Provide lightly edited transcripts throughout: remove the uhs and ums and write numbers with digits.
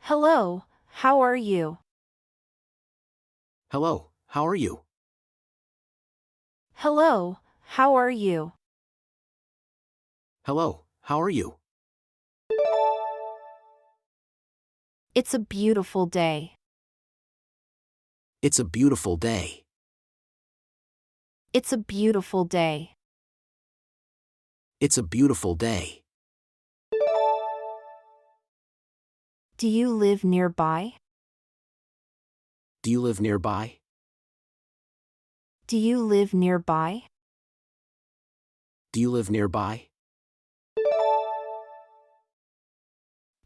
Hello, how are you? Hello, how are you? Hello, how are you? Hello, how are you? It's a beautiful day. It's a beautiful day. It's a beautiful day. It's a beautiful day. Do you live nearby? Do you live nearby? Do you live nearby? Do you live nearby?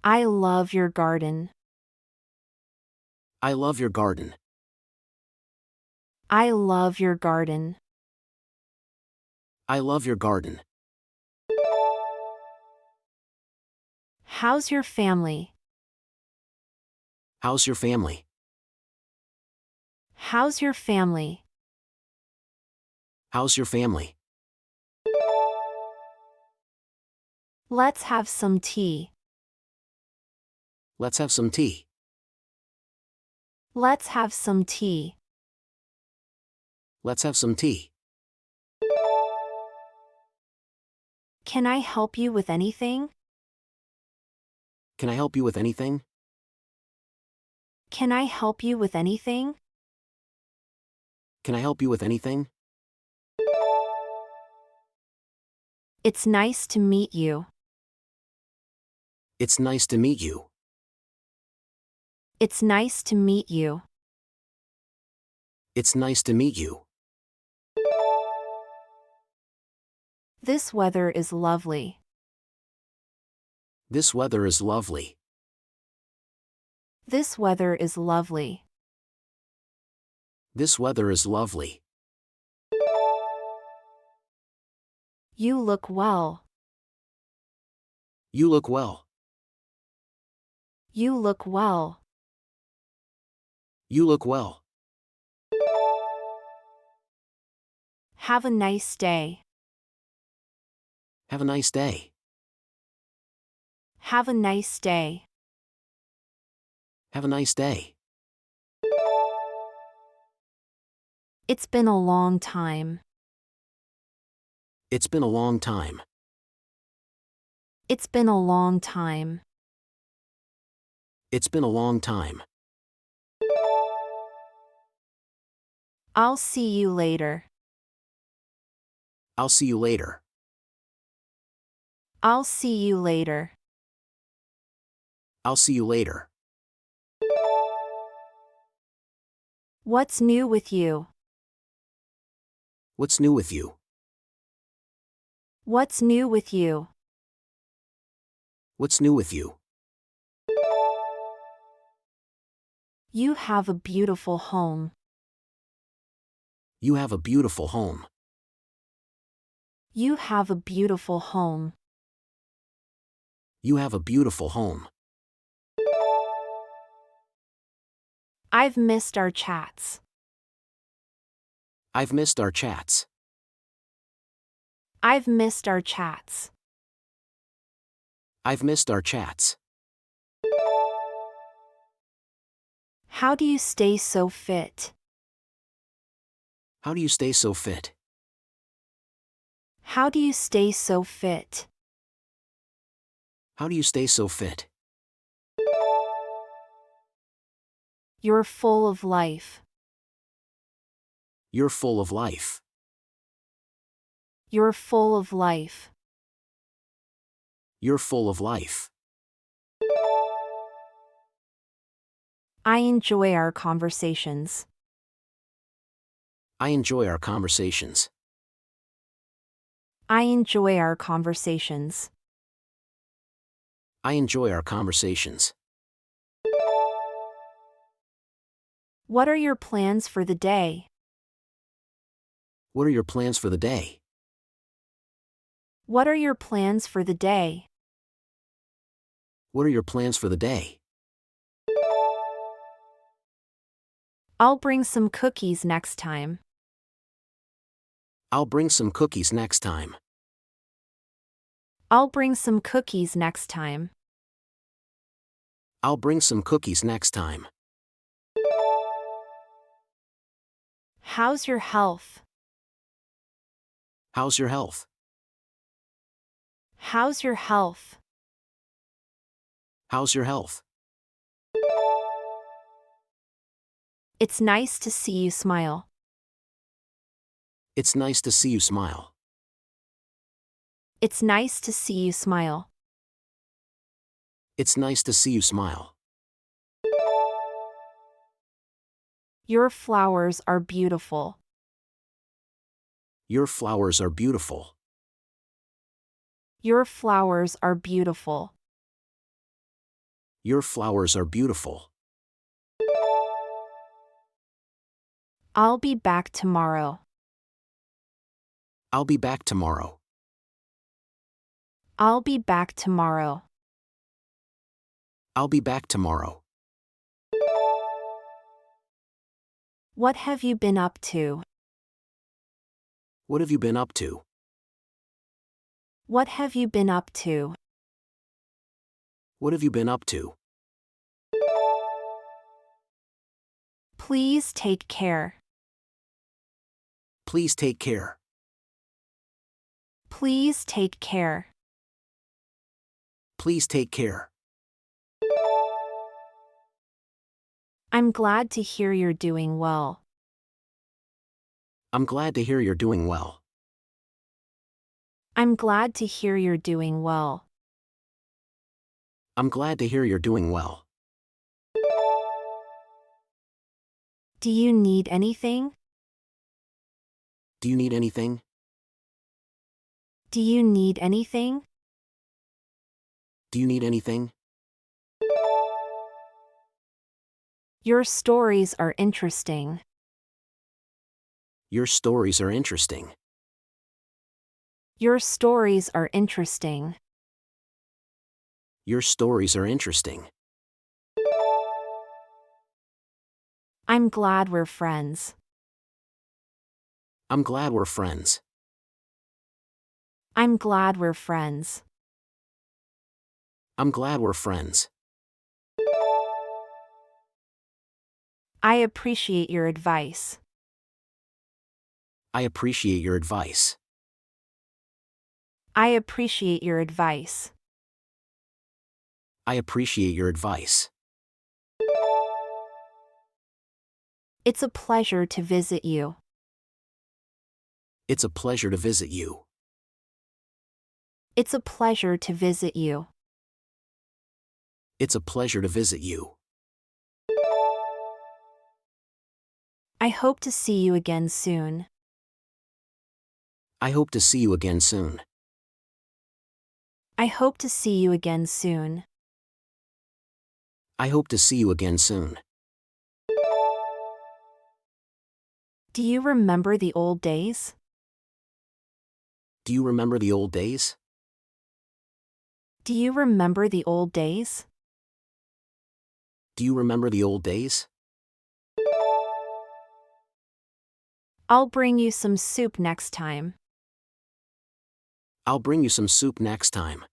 I love your garden. I love your garden. I love your garden. I love your garden. How's your family? How's your family? How's your family? How's your family? Let's have some tea. Let's have some tea. Let's have some tea. Let's have some tea. Can I help you with anything? Can I help you with anything? Can I help you with anything? Can I help you with anything? It's nice to meet you. It's nice to meet you. It's nice to meet you. It's nice to meet you. This weather is lovely. This weather is lovely. This weather is lovely. This weather is lovely. You look well. You look well. You look well. You look well. Have a nice day. Have a nice day. Have a nice day. Have a nice day. It's been a long time. It's been a long time. It's been a long time. It's been a long time. I'll see you later. I'll see you later. I'll see you later. I'll see you later. What's new with you? What's new with you? What's new with you? What's new with you? You have a beautiful home. You have a beautiful home. You have a beautiful home. You have a beautiful home. I've missed our chats. I've missed our chats. I've missed our chats. I've missed our chats. How do you stay so fit? How do you stay so fit? How do you stay so fit? How do you stay so fit? You're full of life. You're full of life. You're full of life. You're full of life. I enjoy our conversations. I enjoy our conversations. I enjoy our conversations. I enjoy our conversations. What are your plans for the day? What are your plans for the day? What are your plans for the day? What are your plans for the day? I'll bring some cookies next time. I'll bring some cookies next time. I'll bring some cookies next time. I'll bring some cookies next time. How's your health? How's your health? How's your health? How's your health? It's nice to see you smile. It's nice to see you smile. It's nice to see you smile. It's nice to see you smile. Your flowers are beautiful. Your flowers are beautiful. Your flowers are beautiful. Your flowers are beautiful. I'll be back tomorrow. I'll be back tomorrow. I'll be back tomorrow. I'll be back tomorrow. What have you been up to? What have you been up to? What have you been up to? What have you been up to? Please take care. Please take care. Please take care. Please take care. I'm glad to hear you're doing well. I'm glad to hear you're doing well. I'm glad to hear you're doing well. I'm glad to hear you're doing well. Do you need anything? Do you need anything? Do you need anything? Do you need anything? Your stories are interesting. Your stories are interesting. Your stories are interesting. Your stories are interesting. I'm glad we're friends. I'm glad we're friends. I'm glad we're friends. I'm glad we're friends. I appreciate your advice. I appreciate your advice. I appreciate your advice. I appreciate your advice. It's a pleasure to visit you. It's a pleasure to visit you. It's a pleasure to visit you. It's a pleasure to visit you. I hope to see you again soon. I hope to see you again soon. I hope to see you again soon. I hope to see you again soon. Do you remember the old days? Do you remember the old days? Do you remember the old days? Do you remember the old days? I'll bring you some soup next time. I'll bring you some soup next time.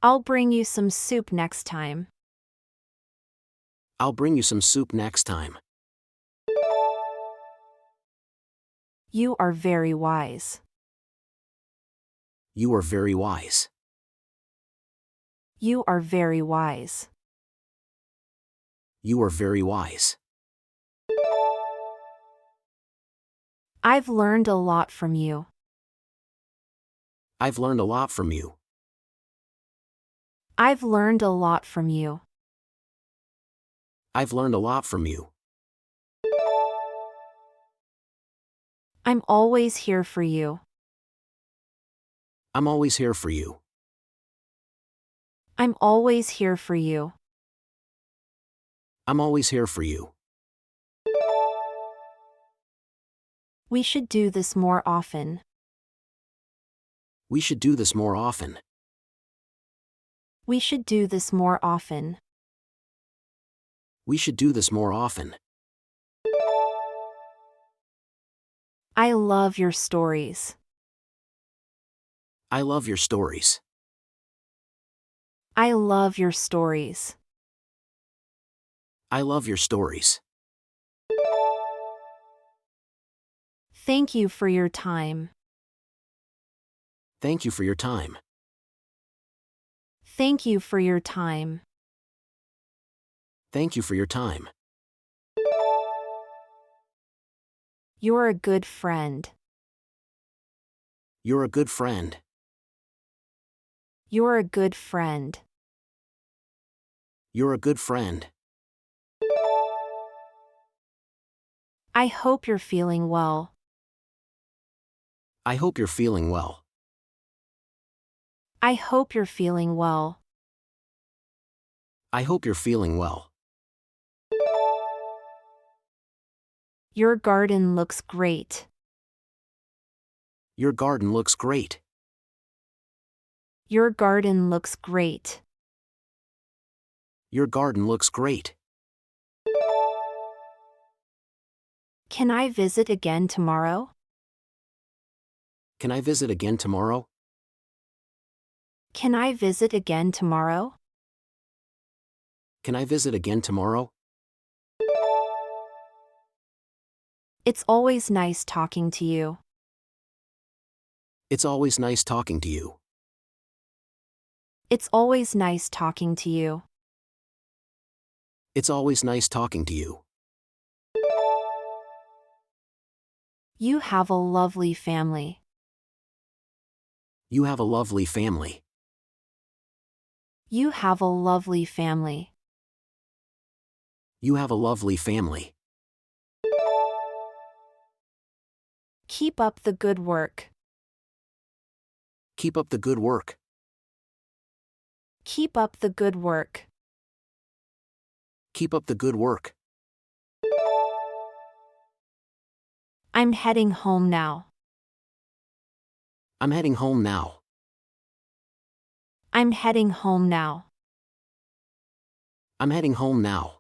I'll bring you some soup next time. I'll bring you some soup next time. You are very wise. You are very wise. You are very wise. You are very wise. I've learned a lot from you. I've learned a lot from you. I've learned a lot from you. I've learned a lot from you. I'm always here for you. I'm always here for you. I'm always here for you. I'm always here for you. We should do this more often. We should do this more often. We should do this more often. We should do this more often. I love your stories. I love your stories. I love your stories. I love your stories. Thank you for your time. Thank you for your time. Thank you for your time. Thank you for your time. You're a good friend. You're a good friend. You're a good friend. You're a good friend. I hope you're feeling well. I hope you're feeling well. I hope you're feeling well. I hope you're feeling well. Your garden looks great. Your garden looks great. Your garden looks great. Your garden looks great. Can I visit again tomorrow? Can I visit again tomorrow? Can I visit again tomorrow? Can I visit again tomorrow? It's always nice talking to you. It's always nice talking to you. It's always nice talking to you. It's always nice talking to you. You have a lovely family. You have a lovely family. You have a lovely family. You have a lovely family. Keep up the good work. Keep up the good work. Keep up the good work. Keep up the good work. I'm heading home now. I'm heading home now. I'm heading home now. I'm heading home now.